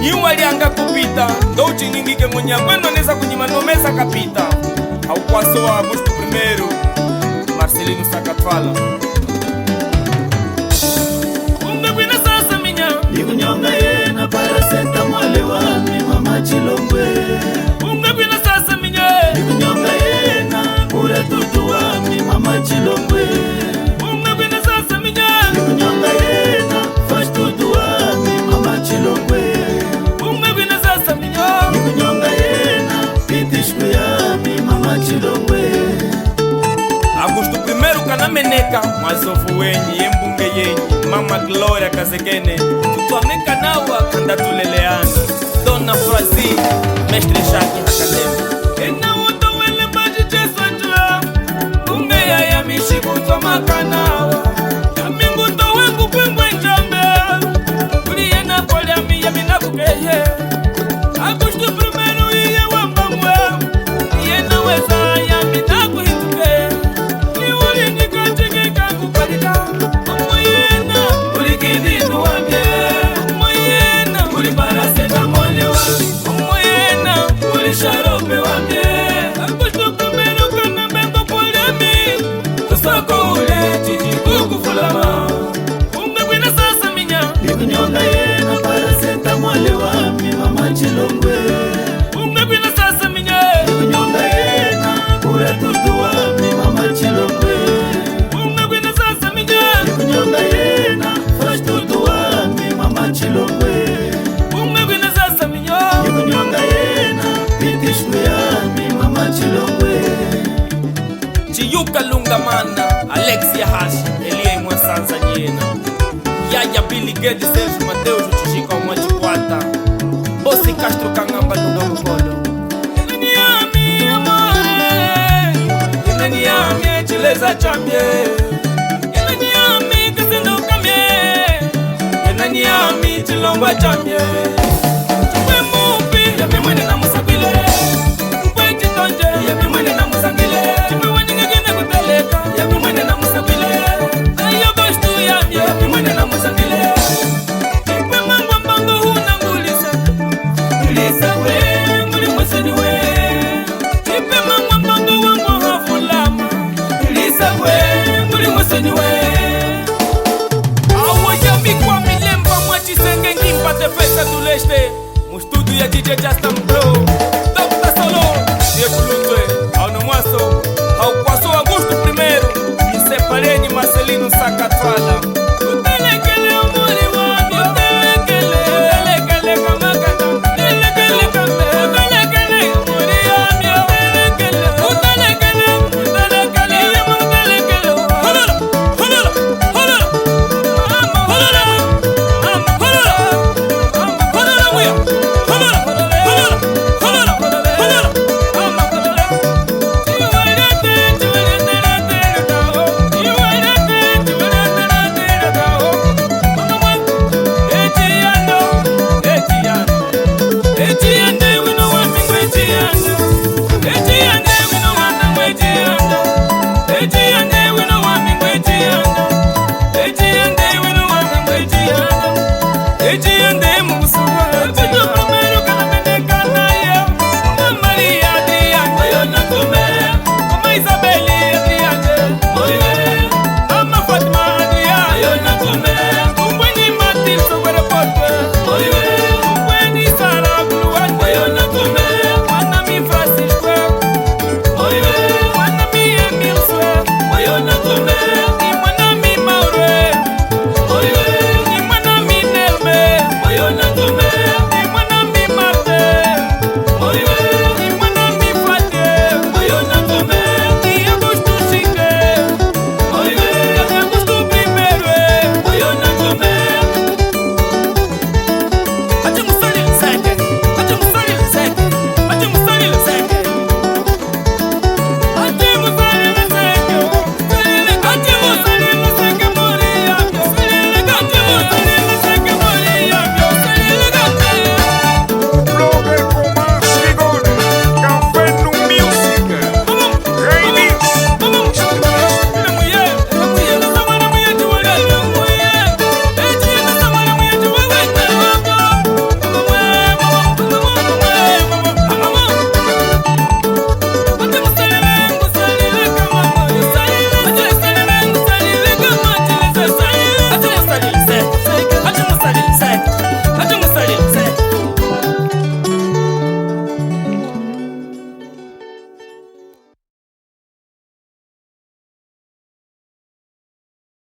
Niwa lianga kupita Ndouchi nyingike mwenye kwendo neza kunyimanomeza kapita Haukwaso wa Augusto I Marcelino Sakatwala Ungekwina sasa minya Nikunyonga yena paraseta mwale wami mama Chilongwe Ungekwina sasa minya Nikunyonga yena ure tutu wami mama Chilongwe Ungekwina sasa minya Nikunyonga yena fash tutu wami mama Chilongwe Ungekwina sasa minya Nikunyonga yena pitishku yami mama Chilongwe Augusto I kanameneka mwazofu wenyi yembunge yenyi Mama Gloria Kazekene Tutuameka nawa kanda tuleleana Dona Frazi Mestre Shaki Hakademi Ena woto wele baji cheswa jua Unge ya mishiku tomaka nawa Yami nguto wengu kwengwe njambe Uliena kwa liami yami nakukeye Augusto I iye wambamwe Yena weza yami nakuhituke Sharope wande Augusto kumeno kana membo poliami Kusoko ule titi kukufulama Ungekwina sasa minya Nikunyonga yena paraseta mwale wami mama Chilongwe Ungekwina sasa minya Nikunyonga yena ure tutu wami mama Chilongwe Ungekwina sasa minya Nikunyonga yena fash tutu wami mama Chilongwe Ungekwina sasa minya Nikunyonga yena pitishku yami mama Chilongwe Chiyuka Lungamana Alexia Hashi Elie Mwansanza Nyena Yaya Billy Gedi Sergio Mateo Chuchishika Mwachikwata Bosi Castro Kangamba Lunga Mkolo Yenani amore Yenani Chileza Chambye Yenani Kazindo Kamye Yenani Chilongwa Chambye Chumwe Mupi Yapi Mwene na Musabile Mkwe Chitonje Yapi Mwene na Musabile Chumwe Waninga Gine Kupeleka Yapi Mwene na Musabile Ayo Goshtu Yami Yapi Mwene na Musabile Chumwe Mangwa Mbango Huna Ngulisa Ngulisa we Nguli Mweseni we Chumwe Mangwa Mbango Wango Hafulama Ngulisa we Nguli Mweseni we Awa Yami kwa milemba Mwachisenge Ngimpa Tepesa Tuleshte Mu studio ya DJ Justin Bro Dr. Solo Ye Kulunga